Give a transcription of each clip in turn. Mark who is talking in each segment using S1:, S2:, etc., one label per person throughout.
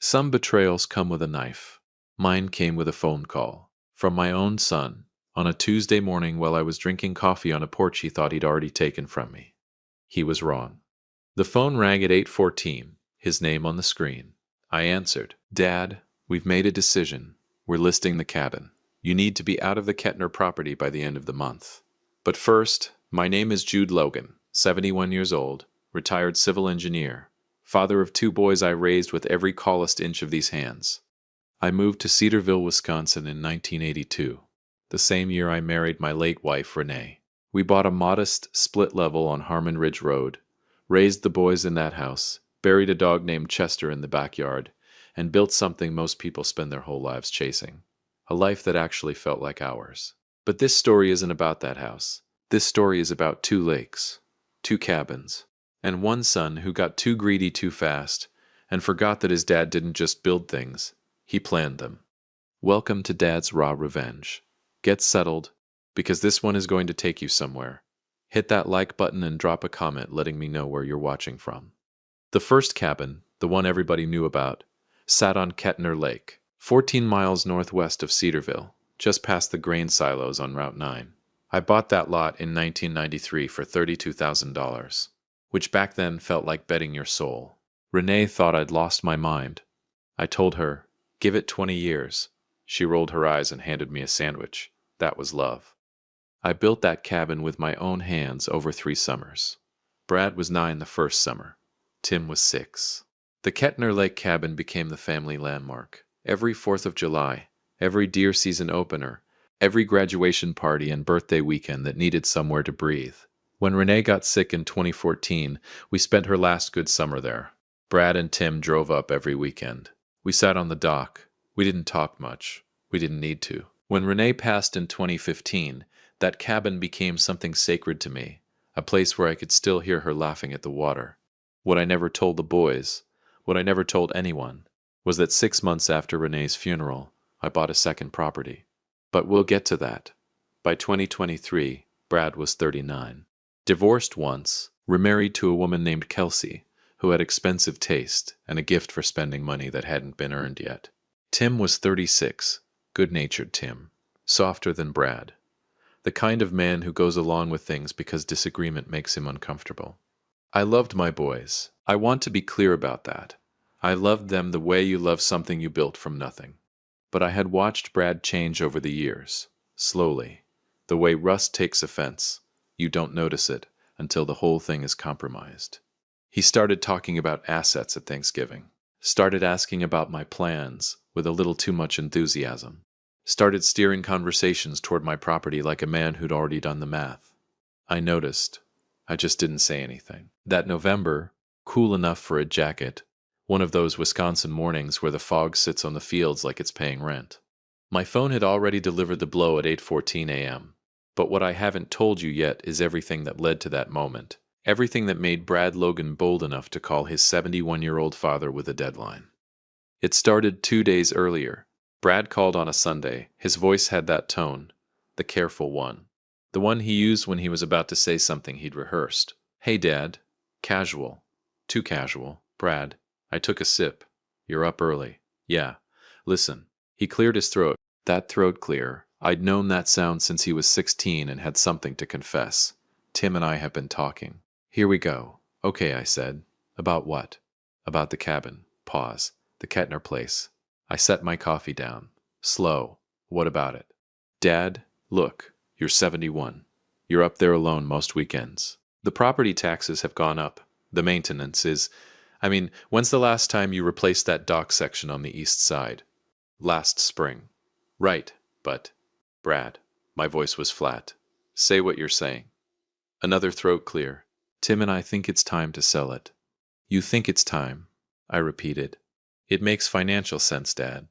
S1: Some betrayals come with a knife. Mine came with a phone call from my own son on a Tuesday morning while I was drinking coffee on a porch he thought he'd already taken from me. He was wrong. The phone rang at 8:14, his name on the screen. I answered. "Dad, we've made a decision. We're listing the cabin. You need to be out of the Kettner property by the end of the month. But first, my name is Jude Logan, 71 years old, retired civil engineer, father of 2 boys I raised with every calloused inch of these hands. I moved to Cedarville, Wisconsin in 1982, the same year I married my late wife, Renee. We bought a modest split level on Harmon Ridge Road, raised the boys in that house, buried a dog named Chester in the backyard, and built something most people spend their whole lives chasing. A life that actually felt like ours. But this story isn't about that house. This story is about 2 lakes, 2 cabins, and one son who got too greedy too fast and forgot that his dad didn't just build things, he planned them. Welcome to Dad's Raw Revenge. Get settled, because this one is going to take you somewhere. Hit that like button and drop a comment letting me know where you're watching from. The first cabin, the one everybody knew about, sat on Kettner Lake, 14 miles northwest of Cedarville, just past the grain silos on Route 9. I bought that lot in 1993 for $32,000, which back then felt like betting your soul. Renee thought I'd lost my mind. I told her, "Give it 20 years. She rolled her eyes and handed me a sandwich. That was love. I built that cabin with my own hands over 3 summers. Brad was 9 the first summer. Tim was 6. The Kettner Lake cabin became the family landmark. Every 4th of July, every deer season opener, every graduation party and birthday weekend that needed somewhere to breathe. When Renee got sick in 2014, we spent her last good summer there. Brad and Tim drove up every weekend. We sat on the dock. We didn't talk much. We didn't need to. When Renee passed in 2015, that cabin became something sacred to me, a place where I could still hear her laughing at the water. What I never told the boys, what I never told anyone, was that 6 months after Renee's funeral, I bought a second property. But we'll get to that. By 2023, Brad was 39. Divorced once, remarried to a woman named Kelsey, who had expensive taste and a gift for spending money that hadn't been earned yet. Tim was 36, good-natured Tim, softer than Brad. The kind of man who goes along with things because disagreement makes him uncomfortable. I loved my boys. I want to be clear about that. I loved them the way you love something you built from nothing. But I had watched Brad change over the years, slowly. The way rust takes offense. You don't notice it until the whole thing is compromised. He started talking about assets at Thanksgiving. Started asking about my plans with a little too much enthusiasm. Started steering conversations toward my property like a man who'd already done the math. I noticed. I just didn't say anything. That November, cool enough for a jacket, one of those Wisconsin mornings where the fog sits on the fields like it's paying rent. My phone had already delivered the blow at 8:14 a.m. But what I haven't told you yet is everything that led to that moment. Everything that made Brad Logan bold enough to call his 71-year-old father with a deadline. It started 2 days earlier. Brad called on a Sunday. His voice had that tone, the careful one. The one he used when he was about to say something he'd rehearsed. "Hey, Dad." Casual. Too casual. "Brad, I took a sip. You're up early." "Yeah. Listen." He cleared his throat. That throat clear. I'd known that sound since he was 16 and had something to confess. "Tim and I have been talking." "Here we go." "Okay," I said. "About what?" "About the cabin." Pause. "The Kettner place." I set my coffee down. Slow. "What about it?" "Dad, look, you're 71. You're up there alone most weekends. The property taxes have gone up. The maintenance is... when's the last time you replaced that dock section on the east side?" "Last spring." "Right, but..." "Brad." My voice was flat. "Say what you're saying." Another throat clear. "Tim and I think it's time to sell it." "You think it's time?" I repeated. "It makes financial sense, Dad.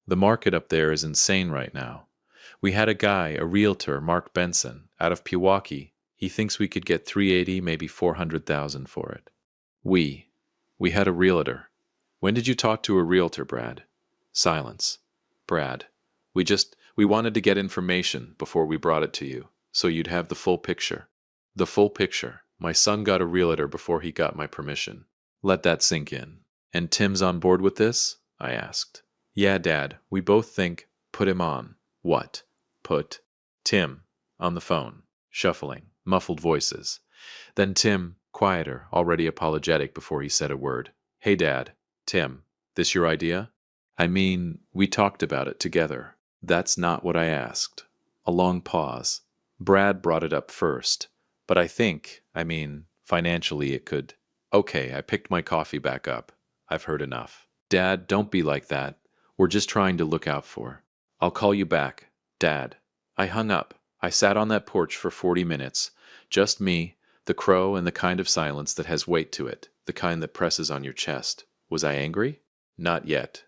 S1: The market up there is insane right now. We had a guy, a realtor, Mark Benson, out of Pewaukee. He thinks we could get 380, maybe 400,000 for it." We had a realtor. "When did you talk to a realtor, Brad?" Silence. "Brad, we wanted to get information before we brought it to you, so you'd have the full picture." "The full picture. My son got a realtor before he got my permission." Let that sink in. "And Tim's on board with this?" I asked. Yeah, Dad, we both think, put him on. What? Put Tim on the phone, shuffling, muffled voices. Then Tim, quieter, already apologetic before he said a word. Hey, Dad. Tim, this your idea? I mean, we talked about it together. That's not what I asked. A long pause. Brad brought it up first. But financially it could. Okay, I picked my coffee back up. I've heard enough. Dad, don't be like that. We're just trying to look out for. I'll call you back. Dad. I hung up. I sat on that porch for 40 minutes. Just me, the crow, and the kind of silence that has weight to it, the kind that presses on your chest. Was I angry? Not yet.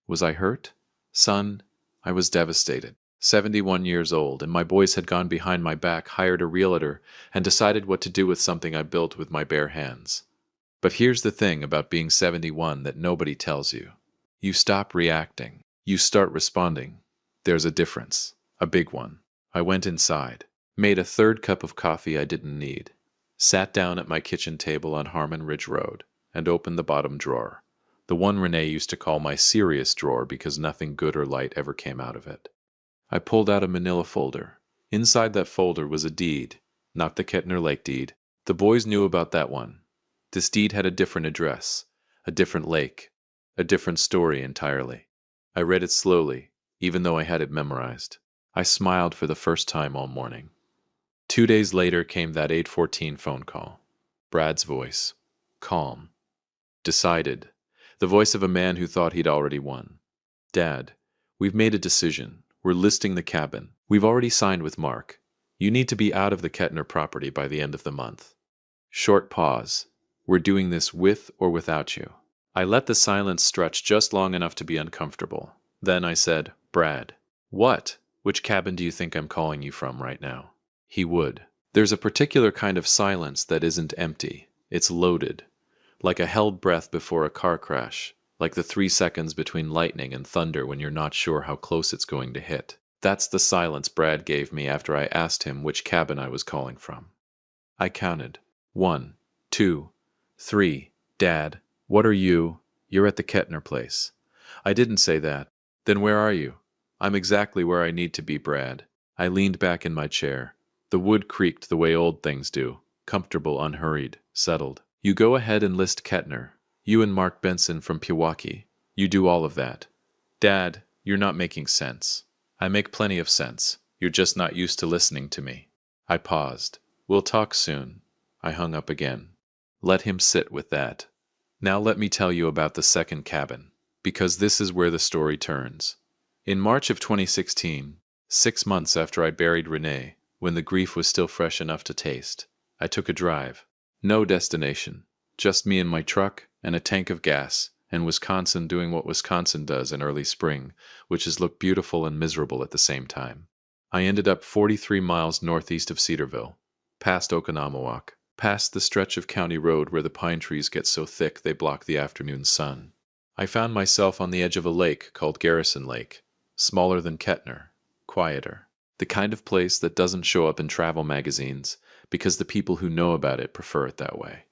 S1: Was I hurt? Son, I was devastated. 71 years old, and my boys had gone behind my back, hired a realtor, and decided what to do with something I built with my bare hands. But here's the thing about being 71 that nobody tells you. You stop reacting. You start responding. There's a difference. A big one. I went inside, made a third cup of coffee I didn't need, sat down at my kitchen table on Harmon Ridge Road, and opened the bottom drawer. The one Renee used to call my serious drawer because nothing good or light ever came out of it. I pulled out a manila folder. Inside that folder was a deed, not the Kettner Lake deed. The boys knew about that one. This deed had a different address, a different lake, a different story entirely. I read it slowly, even though I had it memorized. I smiled for the first time all morning. 2 days later came that 8:14 phone call. Brad's voice. Calm. Decided. The voice of a man who thought he'd already won. Dad, we've made a decision. We're listing the cabin. We've already signed with Mark. You need to be out of the Kettner property by the end of the month. Short pause. We're doing this with or without you. I let the silence stretch just long enough to be uncomfortable. Then I said, Brad. What? Which cabin do you think I'm calling you from right now? He would. There's a particular kind of silence that isn't empty. It's loaded. Like a held breath before a car crash. Like the 3 seconds between lightning and thunder when you're not sure how close it's going to hit. That's the silence Brad gave me after I asked him which cabin I was calling from. I counted. 1, 2, 3. Dad, what are you? You're at the Kettner place. I didn't say that. Then where are you? I'm exactly where I need to be, Brad. I leaned back in my chair. The wood creaked the way old things do. Comfortable, unhurried, settled. You go ahead and list Kettner. You and Mark Benson from Pewaukee. You do all of that. Dad, you're not making sense. I make plenty of sense. You're just not used to listening to me. I paused. We'll talk soon. I hung up again. Let him sit with that. Now let me tell you about the second cabin, because this is where the story turns. In March of 2016, 6 months after I buried Renee, when the grief was still fresh enough to taste, I took a drive. No destination. Just me and my truck and a tank of gas, and Wisconsin doing what Wisconsin does in early spring, which is look beautiful and miserable at the same time. I ended up 43 miles northeast of Cedarville, past Oconomowoc, past the stretch of county road where the pine trees get so thick they block the afternoon sun. I found myself on the edge of a lake called Garrison Lake, smaller than Kettner, quieter. The kind of place that doesn't show up in travel magazines because the people who know about it prefer it that way.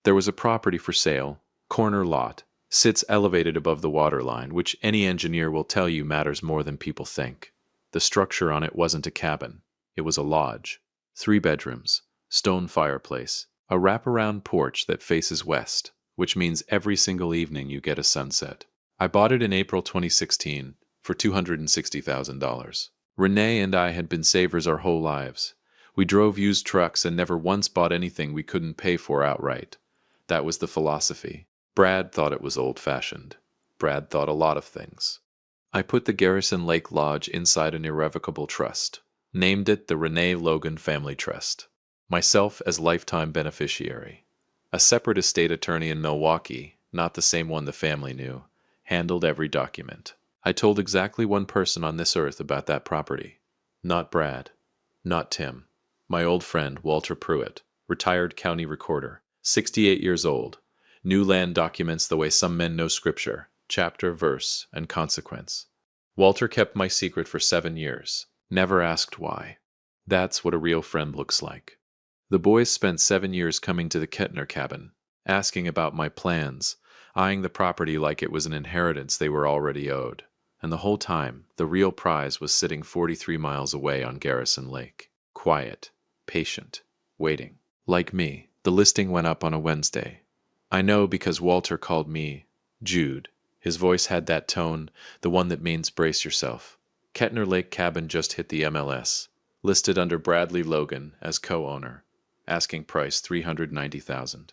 S1: There was a property for sale, corner lot, sits elevated above the waterline, which any engineer will tell you matters more than people think. The structure on it wasn't a cabin. It was a lodge. 3 bedrooms, stone fireplace, a wraparound porch that faces west, which means every single evening you get a sunset. I bought it in April 2016 for $260,000. Renee and I had been savers our whole lives. We drove used trucks and never once bought anything we couldn't pay for outright. That was the philosophy. Brad thought it was old-fashioned. Brad thought a lot of things. I put the Garrison Lake Lodge inside an irrevocable trust. Named it the Renee Logan Family Trust. Myself as lifetime beneficiary. A separate estate attorney in Milwaukee, not the same one the family knew, handled every document. I told exactly one person on this earth about that property. Not Brad. Not Tim. My old friend, Walter Pruitt, retired county recorder, 68 years old, knew land documents the way some men know scripture, chapter, verse, and consequence. Walter kept my secret for 7 years, never asked why. That's what a real friend looks like. The boys spent 7 years coming to the Kettner cabin, asking about my plans. eyeing the property like it was an inheritance they were already owed. And the whole time, the real prize was sitting 43 miles away on Garrison Lake. Quiet, patient, waiting. Like me, the listing went up on a Wednesday. I know because Walter called me Jude. His voice had that tone, the one that means brace yourself. Kettner Lake Cabin just hit the MLS, listed under Bradley Logan as co-owner. Asking price $390,000.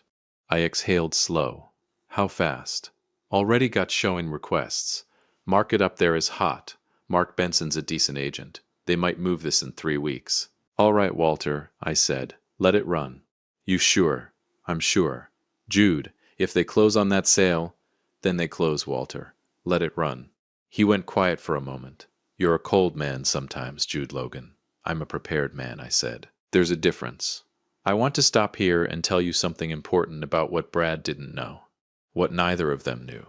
S1: I exhaled slow. How fast? Already got showing requests. Mark it up there is hot. Mark Benson's a decent agent. They might move this in 3 weeks. All right, Walter, I said. Let it run. You sure? I'm sure. Jude, if they close on that sale, then they close, Walter. Let it run. He went quiet for a moment. You're a cold man sometimes, Jude Logan. I'm a prepared man, I said. There's a difference. I want to stop here and tell you something important about what Brad didn't know. What neither of them knew.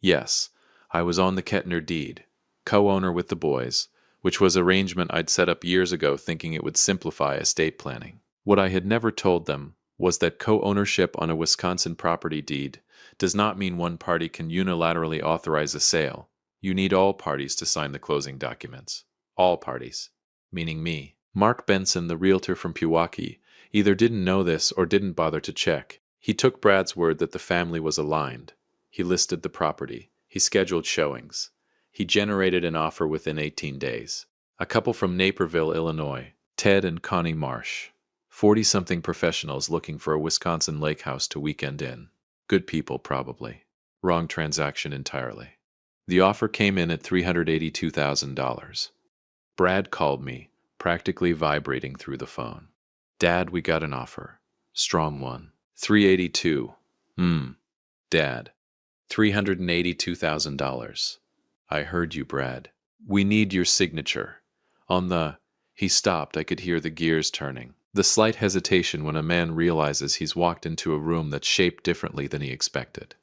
S1: Yes, I was on the Kettner deed, co-owner with the boys, which was arrangement I'd set up years ago thinking it would simplify estate planning. What I had never told them was that co-ownership on a Wisconsin property deed does not mean one party can unilaterally authorize a sale. You need all parties to sign the closing documents. All parties. Meaning me. Mark Benson, the realtor from Pewaukee, either didn't know this or didn't bother to check. He took Brad's word that the family was aligned. He listed the property. He scheduled showings. He generated an offer within 18 days. A couple from Naperville, Illinois, Ted and Connie Marsh. 40-something professionals looking for a Wisconsin lake house to weekend in. Good people, probably. Wrong transaction entirely. The offer came in at $382,000. Brad called me, practically vibrating through the phone. Dad, we got an offer. Strong one. 382. Dad. $382,000. I heard you, Brad. We need your signature. On the... He stopped. I could hear the gears turning. The slight hesitation when a man realizes he's walked into a room that's shaped differently than he expected.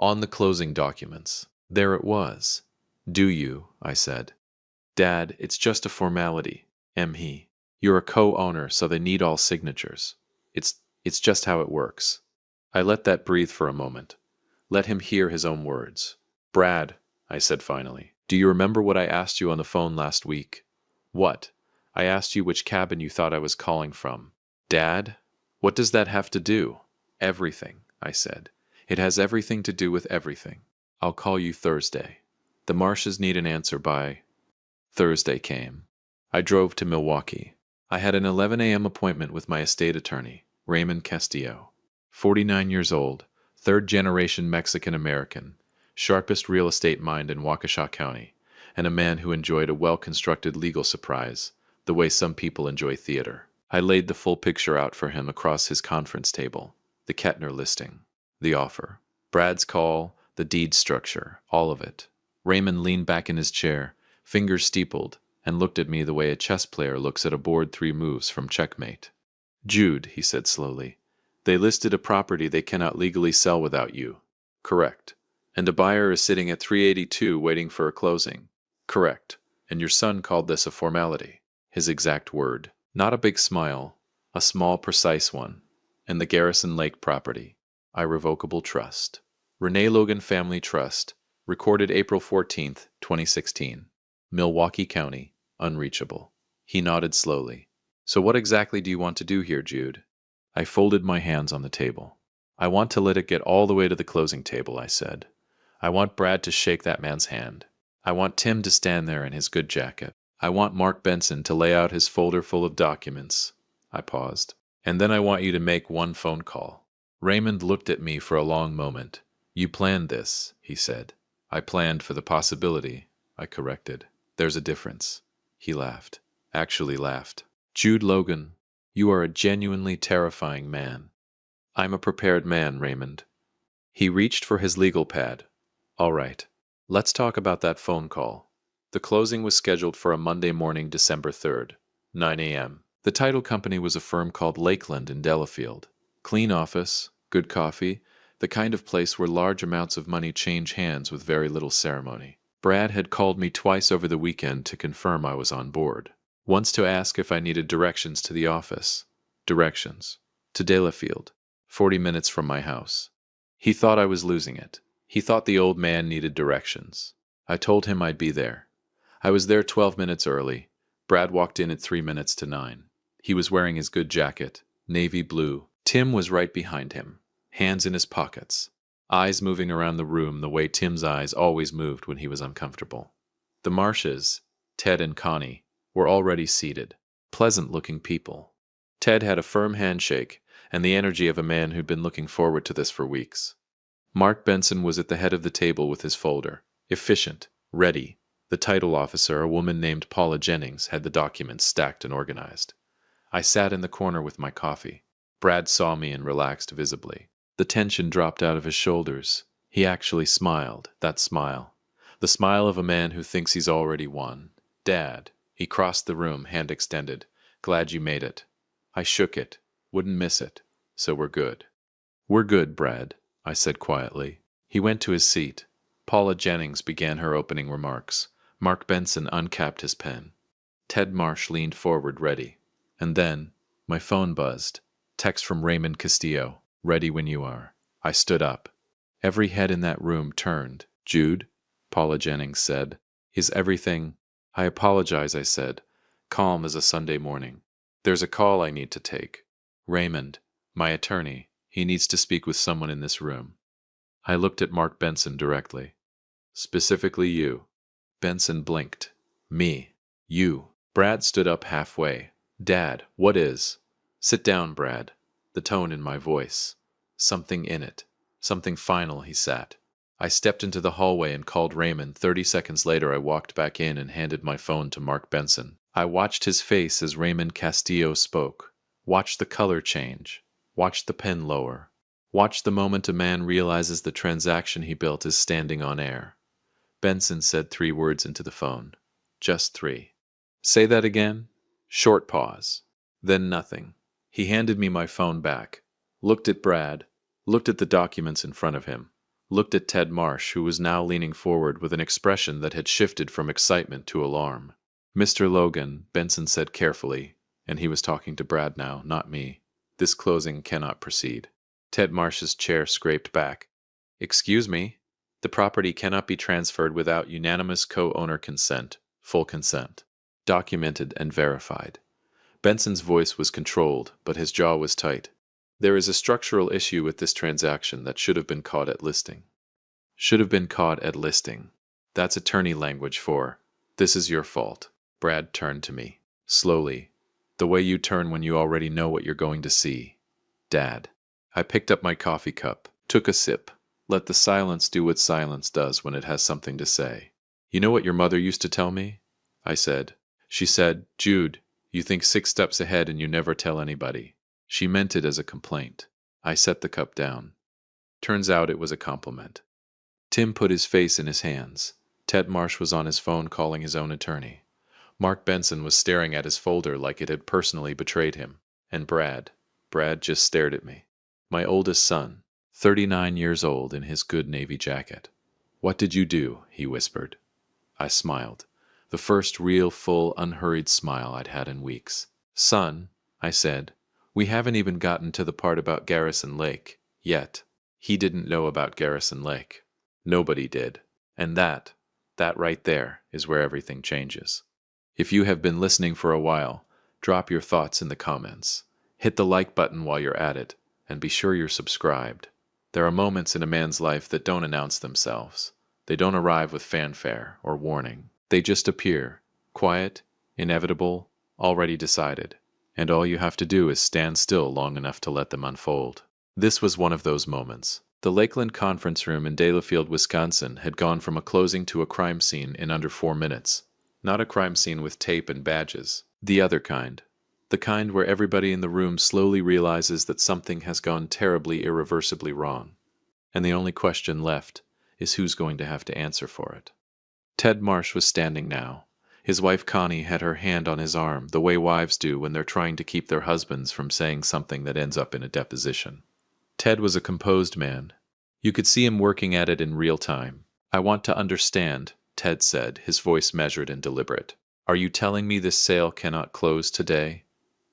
S1: On the closing documents. There it was. Do you? I said. Dad, it's just a formality. He. You're a co-owner, so they need all signatures. It's just how it works. I let that breathe for a moment. Let him hear his own words. Brad, I said finally, do you remember what I asked you on the phone last week? What? I asked you which cabin you thought I was calling from. Dad, what does that have to do? Everything, I said. It has everything to do with everything. I'll call you Thursday. The Marshes need an answer by... Thursday came. I drove to Milwaukee. I had an 11 a.m. appointment with my estate attorney, Raymond Castillo. 49 years old, third-generation Mexican-American, sharpest real estate mind in Waukesha County, and a man who enjoyed a well-constructed legal surprise, the way some people enjoy theater. I laid the full picture out for him across his conference table, the Kettner listing, the offer, Brad's call, the deed structure, all of it. Raymond leaned back in his chair, fingers steepled, and looked at me the way a chess player looks at a board 3 moves from checkmate. Jude, he said slowly, they listed a property they cannot legally sell without you. Correct. And a buyer is sitting at 382 waiting for a closing. Correct. And your son called this a formality. His exact word. Not a big smile, a small, precise one. And the Garrison Lake property. Irrevocable trust. Renee Logan Family Trust. Recorded April 14th, 2016. Milwaukee County. Unreachable. He nodded slowly. So what exactly do you want to do here, Jude? I folded my hands on the table. I want to let it get all the way to the closing table, I said. I want Brad to shake that man's hand. I want Tim to stand there in his good jacket. I want Mark Benson to lay out his folder full of documents. I paused. And then I want you to make one phone call. Raymond looked at me for a long moment. You planned this, he said. I planned for the possibility, I corrected. There's a difference. He laughed. Actually laughed. Jude Logan, you are a genuinely terrifying man. I'm a prepared man, Raymond. He reached for his legal pad. All right. Let's talk about that phone call. The closing was scheduled for a Monday morning, December 3rd, 9 a.m. The title company was a firm called Lakeland in Delafield. Clean office, good coffee, the kind of place where large amounts of money change hands with very little ceremony. Brad had called me twice over the weekend to confirm I was on board. Once to ask if I needed directions to the office. Directions. To Delafield, 40 minutes from my house. He thought I was losing it. He thought the old man needed directions. I told him I'd be there. I was there 12 minutes early. Brad walked in at 3 minutes to 9. He was wearing his good jacket, navy blue. Tim was right behind him, hands in his pockets, eyes moving around the room the way Tim's eyes always moved when he was uncomfortable. The Marshes, Ted and Connie, were already seated, pleasant-looking people. Ted had a firm handshake and the energy of a man who'd been looking forward to this for weeks. Mark Benson was at the head of the table with his folder, efficient, ready. The title officer, a woman named Paula Jennings, had the documents stacked and organized. I sat in the corner with my coffee. Brad saw me and relaxed visibly. The tension dropped out of his shoulders. He actually smiled, that smile. The smile of a man who thinks he's already won. Dad. He crossed the room, hand extended. Glad you made it. I shook it. Wouldn't miss it. So we're good. We're good, Brad, I said quietly. He went to his seat. Paula Jennings began her opening remarks. Mark Benson uncapped his pen. Ted Marsh leaned forward, ready. And then, my phone buzzed. Text from Raymond Castillo. Ready when you are. I stood up. Every head in that room turned. Jude, Paula Jennings said, is everything... I apologize, I said, calm as a Sunday morning. There's a call I need to take. Raymond, my attorney, he needs to speak with someone in this room. I looked at Mark Benson directly. Specifically you. Benson blinked. Me. You. Brad stood up halfway. Dad, what is? Sit down, Brad. The tone in my voice. Something in it. Something final, he sat. I stepped into the hallway and called Raymond. 30 seconds later, I walked back in and handed my phone to Mark Benson. I watched his face as Raymond Castillo spoke. Watched the color change. Watched the pen lower. Watched the moment a man realizes the transaction he built is standing on air. Benson said 3 words into the phone. Just 3. Say that again? Short pause. Then nothing. He handed me my phone back. Looked at Brad. Looked at the documents in front of him. Looked at Ted Marsh, who was now leaning forward with an expression that had shifted from excitement to alarm. Mr. Logan, Benson said carefully, and he was talking to Brad now, not me. This closing cannot proceed. Ted Marsh's chair scraped back. Excuse me. The property cannot be transferred without unanimous co-owner consent, full consent. Documented and verified. Benson's voice was controlled, but his jaw was tight. There is a structural issue with this transaction that should have been caught at listing. Should have been caught at listing. That's attorney language for, this is your fault. Brad turned to me. Slowly. The way you turn when you already know what you're going to see. Dad. I picked up my coffee cup, took a sip. Let the silence do what silence does when it has something to say. You know what your mother used to tell me? I said. She said, Jude, you think 6 steps ahead and you never tell anybody. She meant it as a complaint. I set the cup down. Turns out it was a compliment. Tim put his face in his hands. Ted Marsh was on his phone calling his own attorney. Mark Benson was staring at his folder like it had personally betrayed him. And Brad just stared at me. My oldest son, 39 years old in his good navy jacket. What did you do? He whispered. I smiled. The first real, full, unhurried smile I'd had in weeks. Son, I said, we haven't even gotten to the part about Garrison Lake, yet. He didn't know about Garrison Lake. Nobody did. And that right there, is where everything changes. If you have been listening for a while, drop your thoughts in the comments. Hit the like button while you're at it, and be sure you're subscribed. There are moments in a man's life that don't announce themselves. They don't arrive with fanfare or warning. They just appear, quiet, inevitable, already decided. And all you have to do is stand still long enough to let them unfold. This was one of those moments. The Lakeland conference room in Delafield, Wisconsin had gone from a closing to a crime scene in under 4 minutes. Not a crime scene with tape and badges. The other kind. The kind where everybody in the room slowly realizes that something has gone terribly, irreversibly wrong. And the only question left is who's going to have to answer for it. Ted Marsh was standing now. His wife Connie had her hand on his arm, the way wives do when they're trying to keep their husbands from saying something that ends up in a deposition. Ted was a composed man. You could see him working at it in real time. I want to understand, Ted said, his voice measured and deliberate. Are you telling me this sale cannot close today?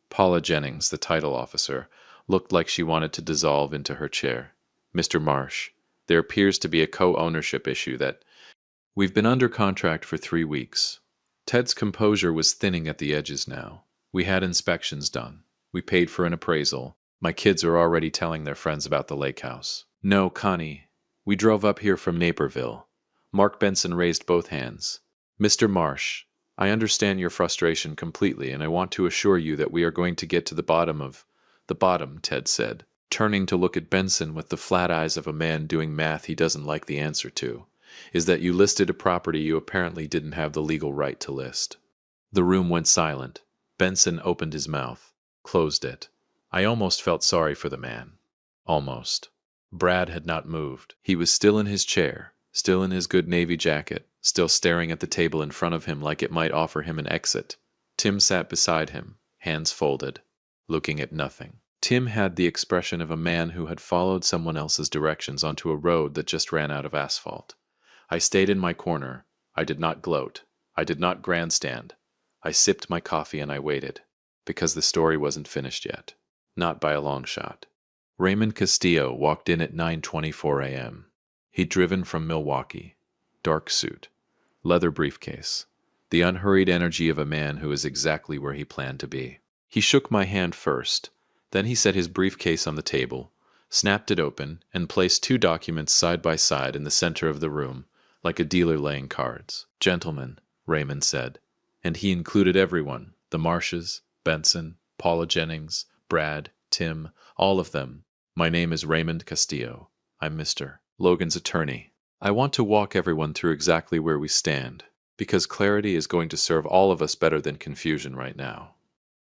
S1: Paula Jennings, the title officer, looked like she wanted to dissolve into her chair. Mr. Marsh, there appears to be a co-ownership issue that we've been under contract for 3 weeks. Ted's composure was thinning at the edges now. We had inspections done. We paid for an appraisal. My kids are already telling their friends about the lake house. No, Connie. We drove up here from Naperville. Mark Benson raised both hands. Mr. Marsh, I understand your frustration completely, and I want to assure you that we are going to get to the bottom of... The bottom, Ted said, turning to look at Benson with the flat eyes of a man doing math he doesn't like the answer to, is that you listed a property you apparently didn't have the legal right to list. The room went silent. Benson opened his mouth, closed it. I almost felt sorry for the man. Almost. Brad had not moved. He was still in his chair, still in his good navy jacket, still staring at the table in front of him like it might offer him an exit. Tim sat beside him, hands folded, looking at nothing. Tim had the expression of a man who had followed someone else's directions onto a road that just ran out of asphalt. I stayed in my corner. I did not gloat. I did not grandstand. I sipped my coffee and I waited, because the story wasn't finished yet. Not by a long shot. Raymond Castillo walked in at 9:24 a.m. He'd driven from Milwaukee. Dark suit. Leather briefcase. The unhurried energy of a man who is exactly where he planned to be. He shook my hand first. Then he set his briefcase on the table, snapped it open, and placed 2 documents side by side in the center of the room, like a dealer laying cards. Gentlemen, Raymond said. And he included everyone, the Marshes, Benson, Paula Jennings, Brad, Tim, all of them. My name is Raymond Castillo. I'm Mr. Logan's attorney. I want to walk everyone through exactly where we stand, because clarity is going to serve all of us better than confusion right now.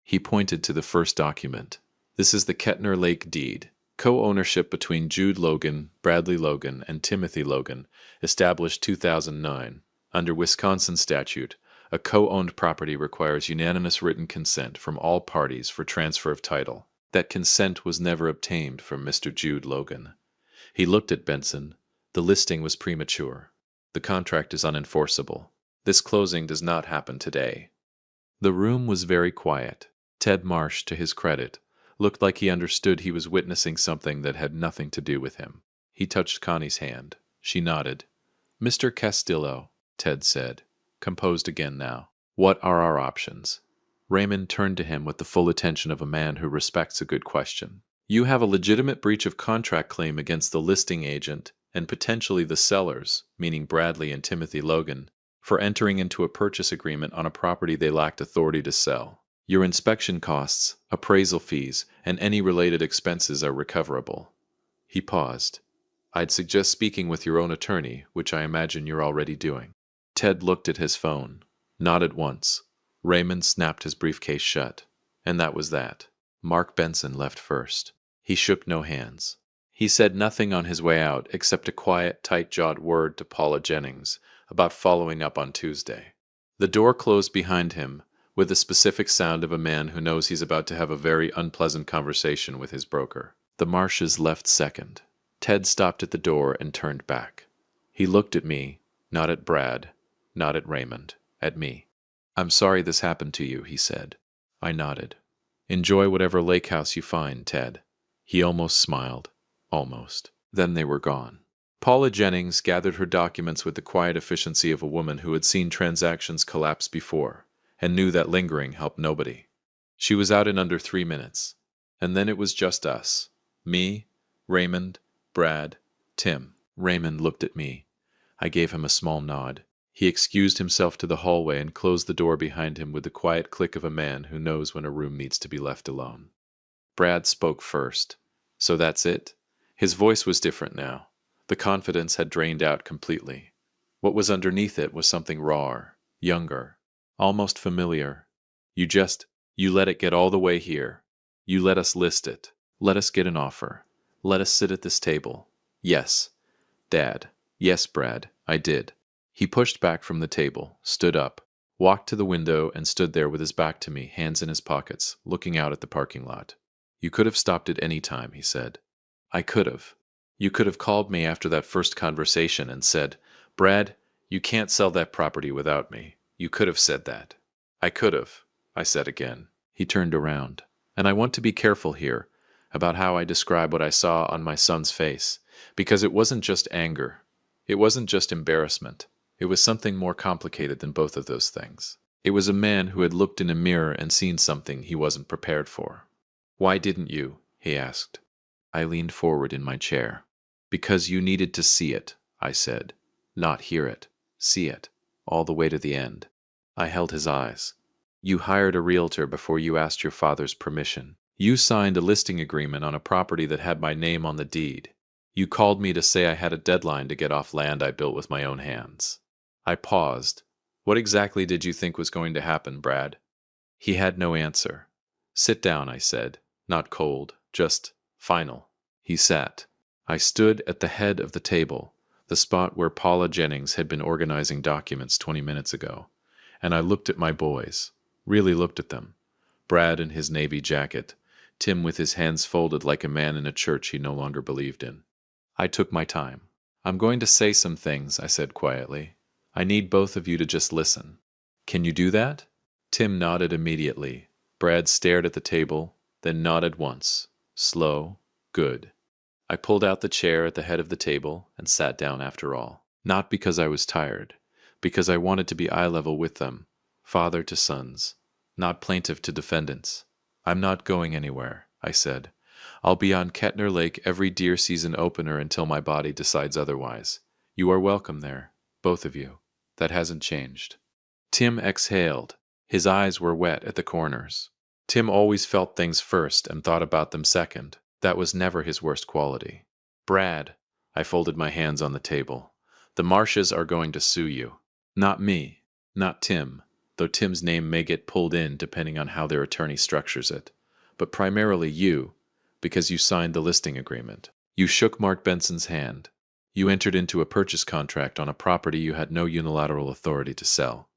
S1: He pointed to the first document. This is the Kettner Lake deed, co-ownership between Jude Logan, Bradley Logan, and Timothy Logan, established 2009. Under Wisconsin statute, a co-owned property requires unanimous written consent from all parties for transfer of title. That consent was never obtained from Mr. Jude Logan. He looked at Benson. The listing was premature. The contract is unenforceable. This closing does not happen today. The room was very quiet. Ted Marsh, to his credit, looked like he understood he was witnessing something that had nothing to do with him. He touched Connie's hand. She nodded. Mr. Castillo, Ted said, composed again now. What are our options? Raymond turned to him with the full attention of a man who respects a good question. You have a legitimate breach of contract claim against the listing agent and potentially the sellers, meaning Bradley and Timothy Logan, for entering into a purchase agreement on a property they lacked authority to sell. Your inspection costs, appraisal fees, and any related expenses are recoverable. He paused. I'd suggest speaking with your own attorney, which I imagine you're already doing. Ted looked at his phone, nodded once. Raymond snapped his briefcase shut. And that was that. Mark Benson left first. He shook no hands. He said nothing on his way out except a quiet, tight-jawed word to Paula Jennings about following up on Tuesday. The door closed behind him, with the specific sound of a man who knows he's about to have a very unpleasant conversation with his broker. The Marshes left second. Ted stopped at the door and turned back. He looked at me, not at Brad, not at Raymond, at me. I'm sorry this happened to you, he said. I nodded. Enjoy whatever lake house you find, Ted. He almost smiled. Almost. Then they were gone. Paula Jennings gathered her documents with the quiet efficiency of a woman who had seen transactions collapse before, and knew that lingering helped nobody. She was out in under 3 minutes. And then it was just us. Me, Raymond, Brad, Tim. Raymond looked at me. I gave him a small nod. He excused himself to the hallway and closed the door behind him with the quiet click of a man who knows when a room needs to be left alone. Brad spoke first. So that's it? His voice was different now. The confidence had drained out completely. What was underneath it was something rawer, younger, almost familiar. You let it get all the way here. You let us list it. Let us get an offer. Let us sit at this table. Yes, Dad. Yes, Brad, I did. He pushed back from the table, stood up, walked to the window and stood there with his back to me, hands in his pockets, looking out at the parking lot. You could have stopped at any time, he said. I could have. You could have called me after that first conversation and said, Brad, you can't sell that property without me. You could have said that. I could have, I said again. He turned around. And I want to be careful here about how I describe what I saw on my son's face. Because it wasn't just anger. It wasn't just embarrassment. It was something more complicated than both of those things. It was a man who had looked in a mirror and seen something he wasn't prepared for. "Why didn't you?" he asked. I leaned forward in my chair. "Because you needed to see it," I said. "Not hear it. See it. All the way to the end." I held his eyes. "You hired a realtor before you asked your father's permission. You signed a listing agreement on a property that had my name on the deed. You called me to say I had a deadline to get off land I built with my own hands." I paused. "What exactly did you think was going to happen, Brad?" He had no answer. "Sit down," I said. Not cold, just final. He sat. I stood at the head of the table, the spot where Paula Jennings had been organizing documents 20 minutes ago, and I looked at my boys, really looked at them. Brad in his navy jacket, Tim with his hands folded like a man in a church he no longer believed in. I took my time. "I'm going to say some things," I said quietly. "I need both of you to just listen. Can you do that?" Tim nodded immediately. Brad stared at the table, then nodded once. Slow, good. I pulled out the chair at the head of the table and sat down after all. Not because I was tired, because I wanted to be eye level with them, father to sons, not plaintiff to defendants. "I'm not going anywhere," I said. "I'll be on Kettner Lake every deer season opener until my body decides otherwise. You are welcome there, both of you. That hasn't changed." Tim exhaled. His eyes were wet at the corners. Tim always felt things first and thought about them second. That was never his worst quality. "Brad," I folded my hands on the table, "the Marshes are going to sue you. Not me, not Tim, though Tim's name may get pulled in depending on how their attorney structures it, but primarily you, because you signed the listing agreement. You shook Mark Benson's hand. You entered into a purchase contract on a property you had no unilateral authority to sell."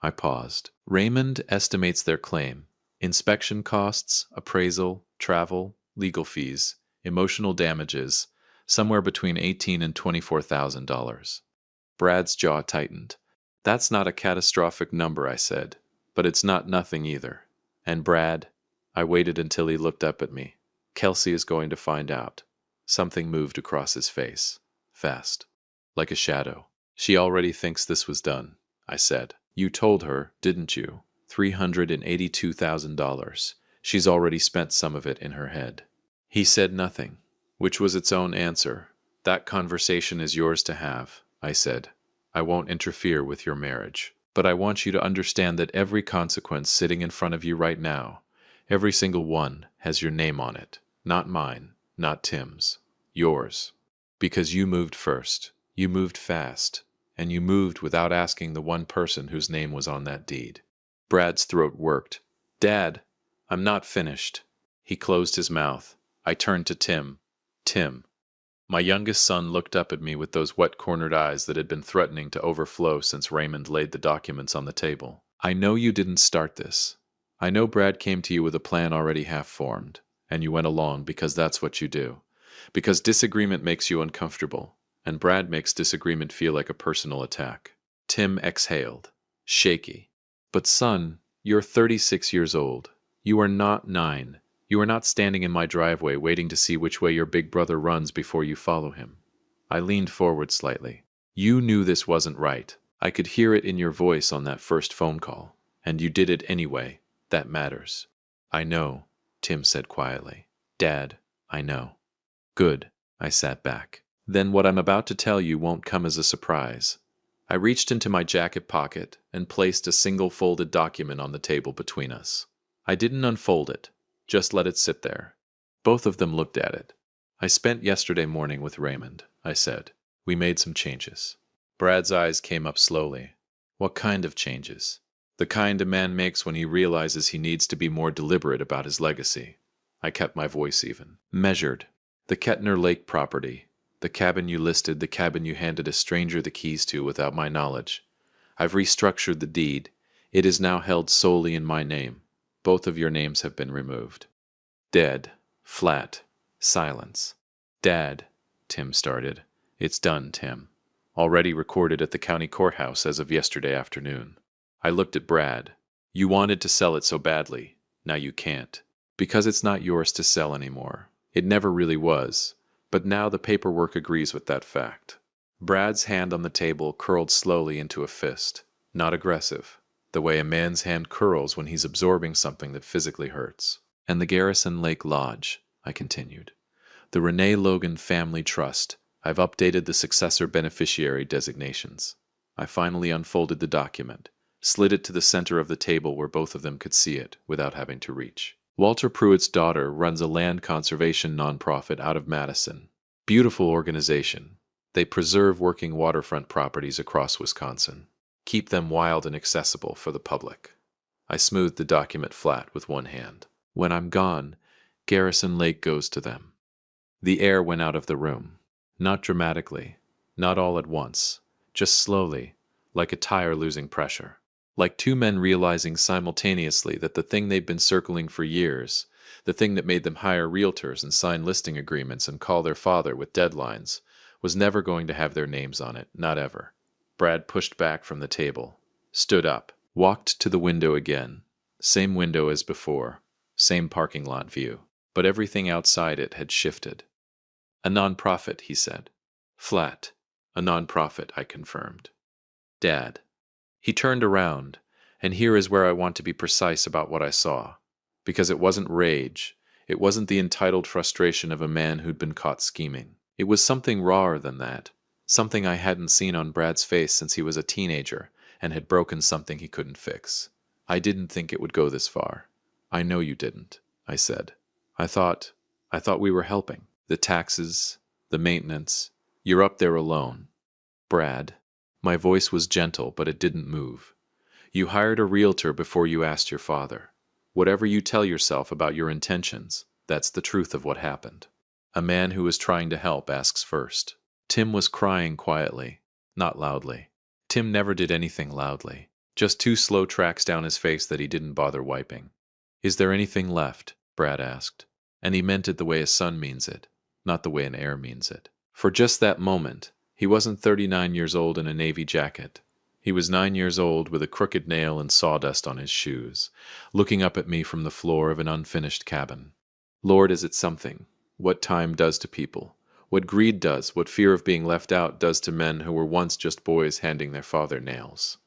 S1: I paused. "Raymond estimates their claim. Inspection costs, appraisal, travel, legal fees, emotional damages, somewhere between $18,000 and $24,000. Brad's jaw tightened. "That's not a catastrophic number," I said, "but it's not nothing either. And Brad," I waited until he looked up at me, "Kelsey is going to find out." Something moved across his face. Fast. Like a shadow. "She already thinks this was done," I said. "You told her, didn't you? $382,000. She's already spent some of it in her head." He said nothing, which was its own answer. "That conversation is yours to have," I said. "I won't interfere with your marriage. But I want you to understand that every consequence sitting in front of you right now, every single one, has your name on it. Not mine, not Tim's. Yours. Because you moved first. You moved fast. And you moved without asking the one person whose name was on that deed." Brad's throat worked. "Dad, I'm not finished." He closed his mouth. I turned to Tim. "Tim." My youngest son looked up at me with those wet-cornered eyes that had been threatening to overflow since Raymond laid the documents on the table. "I know you didn't start this. I know Brad came to you with a plan already half-formed, and you went along because that's what you do. Because disagreement makes you uncomfortable, and Brad makes disagreement feel like a personal attack." Tim exhaled. Shaky. "But son, you're 36 years old. You are not 9. You are not standing in my driveway waiting to see which way your big brother runs before you follow him." I leaned forward slightly. "You knew this wasn't right. I could hear it in your voice on that first phone call. And you did it anyway. That matters." "I know," Tim said quietly. "Dad, I know." "Good." I sat back. "Then what I'm about to tell you won't come as a surprise." I reached into my jacket pocket and placed a single folded document on the table between us. I didn't unfold it, just let it sit there. Both of them looked at it. "I spent yesterday morning with Raymond," I said. "We made some changes." Brad's eyes came up slowly. "What kind of changes?" "The kind a man makes when he realizes he needs to be more deliberate about his legacy." I kept my voice even. "Measured. The Kettner Lake property. The cabin you listed, the cabin you handed a stranger the keys to without my knowledge. I've restructured the deed. It is now held solely in my name. Both of your names have been removed." Dead. Flat. Silence. "Dad," Tim started. "It's done, Tim. Already recorded at the county courthouse as of yesterday afternoon." I looked at Brad. "You wanted to sell it so badly. Now you can't. Because it's not yours to sell anymore. It never really was. But now the paperwork agrees with that fact. Brad's hand on the table curled slowly into a fist, not aggressive, the way a man's hand curls when he's absorbing something that physically hurts. And the Garrison Lake Lodge, I continued. The Renee Logan Family Trust. I've updated the successor beneficiary designations. I finally unfolded the document, slid it to the center of the table where both of them could see it without having to reach. Walter Pruitt's daughter runs a land conservation nonprofit out of Madison. Beautiful organization. They preserve working waterfront properties across Wisconsin. Keep them wild and accessible for the public. I smoothed the document flat with one hand. When I'm gone, Garrison Lake goes to them. The air went out of the room. Not dramatically, not all at once, just slowly, like a tire losing pressure. Like two men realizing simultaneously that the thing they'd been circling for years, the thing that made them hire realtors and sign listing agreements and call their father with deadlines, was never going to have their names on it, not ever. Brad pushed back from the table, stood up, walked to the window again. Same window as before, same parking lot view, but everything outside it had shifted. A nonprofit, he said. Flat. A nonprofit, I confirmed. Dad. He turned around, and here is where I want to be precise about what I saw. Because it wasn't rage. It wasn't the entitled frustration of a man who'd been caught scheming. It was something rawer than that. Something I hadn't seen on Brad's face since he was a teenager and had broken something he couldn't fix. I didn't think it would go this far. I know you didn't, I said. I thought we were helping. The taxes, the maintenance. You're up there alone. Brad. My voice was gentle, but it didn't move. You hired a realtor before you asked your father. Whatever you tell yourself about your intentions, that's the truth of what happened. A man who is trying to help asks first. Tim was crying quietly, not loudly. Tim never did anything loudly. Just two slow tracks down his face that he didn't bother wiping. Is there anything left? Brad asked. And he meant it the way a son means it, not the way an heir means it. For just that moment, he wasn't 39 years old in a navy jacket. He was 9 years old with a crooked nail and sawdust on his shoes, looking up at me from the floor of an unfinished cabin. Lord, is it something? What time does to people. What greed does, what fear of being left out does to men who were once just boys handing their father nails.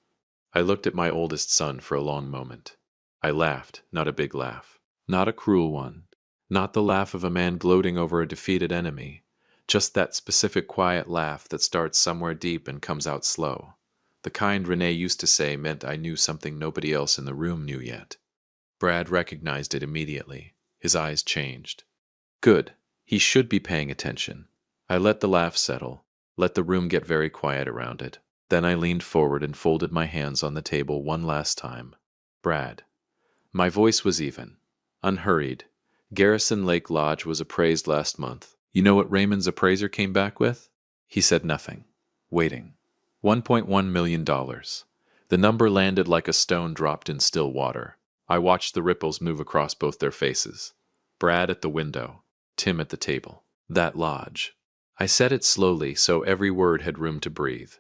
S1: I looked at my oldest son for a long moment. I laughed, not a big laugh. Not a cruel one. Not the laugh of a man gloating over a defeated enemy. Just that specific quiet laugh that starts somewhere deep and comes out slow. The kind Renee used to say meant I knew something nobody else in the room knew yet. Brad recognized it immediately. His eyes changed. Good. He should be paying attention. I let the laugh settle, let the room get very quiet around it. Then I leaned forward and folded my hands on the table one last time. Brad. My voice was even, unhurried. Garrison Lake Lodge was appraised last month. You know what Raymond's appraiser came back with? He said nothing. Waiting. $1.1 million. The number landed like a stone dropped in still water. I watched the ripples move across both their faces. Brad at the window. Tim at the table. That lodge. I said it slowly so every word had room to breathe.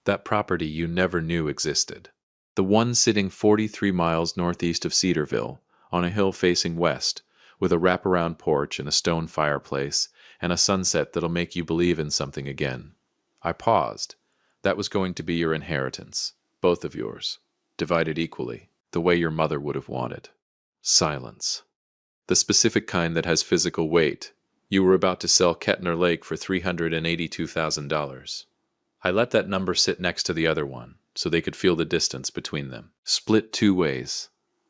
S1: That property you never knew existed. The one sitting 43 miles northeast of Cedarville, on a hill facing west, with a wraparound porch and a stone fireplace, and a sunset that'll make you believe in something again. I paused. That was going to be your inheritance, both of yours, divided equally, the way your mother would have wanted. Silence. The specific kind that has physical weight. You were about to sell Kettner Lake for $382,000. I let that number sit next to the other one, so they could feel the distance between them. Split two ways.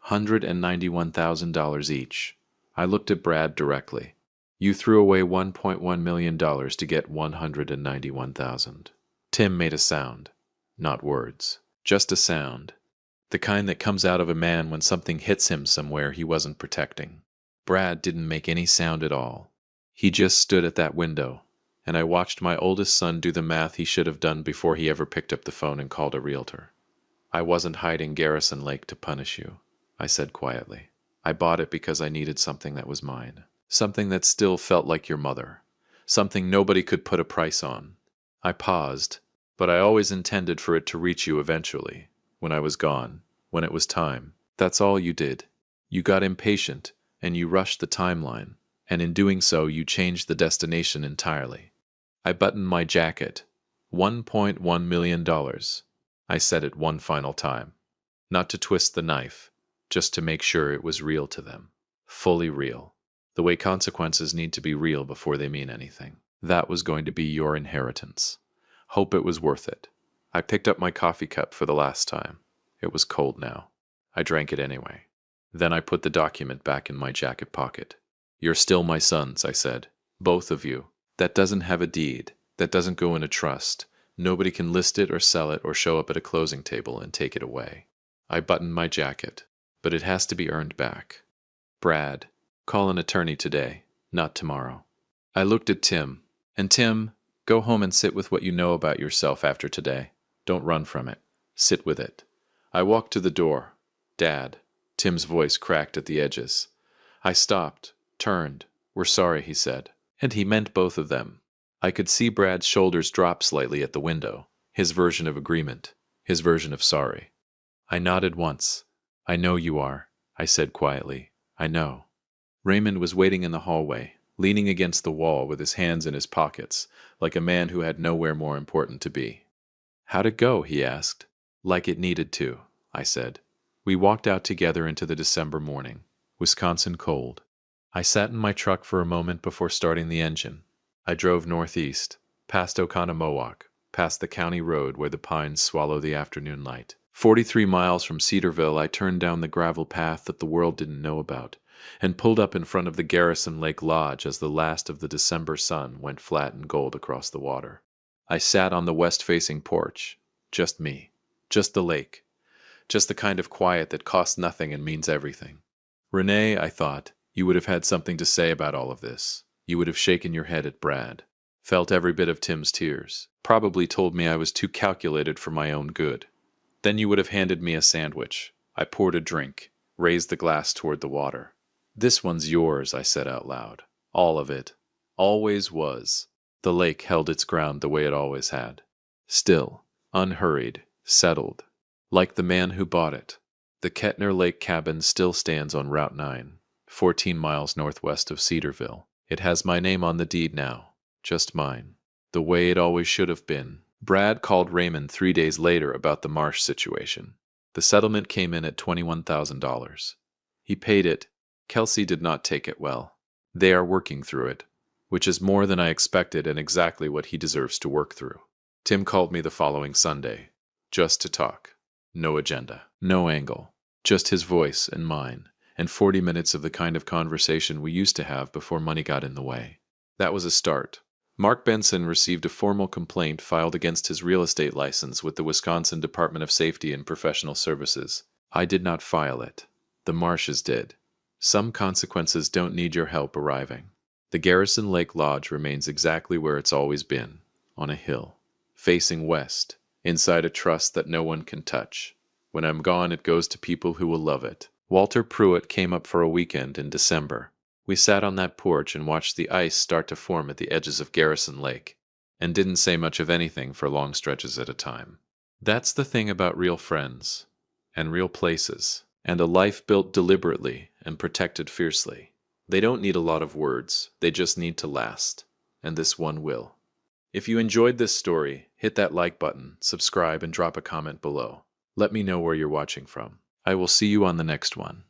S1: $191,000 each. I looked at Brad directly. You threw away $1.1 million to get $191,000. Tim made a sound. Not words. Just a sound. The kind that comes out of a man when something hits him somewhere he wasn't protecting. Brad didn't make any sound at all. He just stood at that window, and I watched my oldest son do the math he should have done before he ever picked up the phone and called a realtor. I wasn't hiding Garrison Lake to punish you, I said quietly. I bought it because I needed something that was mine. Something that still felt like your mother. Something nobody could put a price on. I paused, but I always intended for it to reach you eventually, when I was gone, when it was time. That's all you did. You got impatient, and you rushed the timeline. and in doing so, you changed the destination entirely. I buttoned my jacket. $1.1 million. I said it one final time. Not to twist the knife, just to make sure it was real to them. Fully real. The way consequences need to be real before they mean anything. That was going to be your inheritance. Hope it was worth it. I picked up my coffee cup for the last time. It was cold now. I drank it anyway. Then I put the document back in my jacket pocket. You're still my sons, I said. Both of you. That doesn't have a deed. That doesn't go in a trust. Nobody can list it or sell it or show up at a closing table and take it away. I buttoned my jacket, but it has to be earned back. Brad, call an attorney today, not tomorrow. I looked at Tim, and Tim, go home and sit with what you know about yourself after today. Don't run from it. Sit with it. I walked to the door. Dad. Tim's voice cracked at the edges. I stopped, turned. We're sorry, he said. And he meant both of them. I could see Brad's shoulders drop slightly at the window. His version of agreement. His version of sorry. I nodded once. I know you are, I said quietly. I know. Raymond was waiting in the hallway, leaning against the wall with his hands in his pockets, like a man who had nowhere more important to be. How'd it go? He asked. Like it needed to, I said. We walked out together into the December morning, Wisconsin cold. I sat in my truck for a moment before starting the engine. I drove northeast, past Oconomowoc, past the county road where the pines swallow the afternoon light. 43 miles from Cedarville, I turned down the gravel path that the world didn't know about, and pulled up in front of the Garrison Lake Lodge as the last of the December sun went flat and gold across the water. I sat on the west-facing porch. Just me. Just the lake. Just the kind of quiet that costs nothing and means everything. Renee, I thought, you would have had something to say about all of this. You would have shaken your head at Brad, felt every bit of Tim's tears, probably told me I was too calculated for my own good. Then you would have handed me a sandwich. I poured a drink, raised the glass toward the water. This one's yours, I said out loud. All of it. Always was. The lake held its ground the way it always had. Still, unhurried, settled. Like the man who bought it. The Kettner Lake cabin still stands on Route 9, 14 miles northwest of Cedarville. It has my name on the deed now. Just mine. The way it always should have been. Brad called Raymond 3 days later about the marsh situation. The settlement came in at $21,000. He paid it. Kelsey did not take it well. They are working through it, which is more than I expected and exactly what he deserves to work through. Tim called me the following Sunday, just to talk. No agenda, no angle, just his voice and mine, and 40 minutes of the kind of conversation we used to have before money got in the way. That was a start. Mark Benson received a formal complaint filed against his real estate license with the Wisconsin Department of Safety and Professional Services. I did not file it. The Marshes did. Some consequences don't need your help arriving. The Garrison Lake Lodge remains exactly where it's always been, on a hill, facing west, inside a trust that no one can touch. When I'm gone, it goes to people who will love it. Walter Pruitt came up for a weekend in December. We sat on that porch and watched the ice start to form at the edges of Garrison Lake, and didn't say much of anything for long stretches at a time. That's the thing about real friends, and real places, and a life built deliberately and protected fiercely. They don't need a lot of words, they just need to last, and this one will. If you enjoyed this story, hit that like button, subscribe, and drop a comment below. Let me know where you're watching from. I will see you on the next one.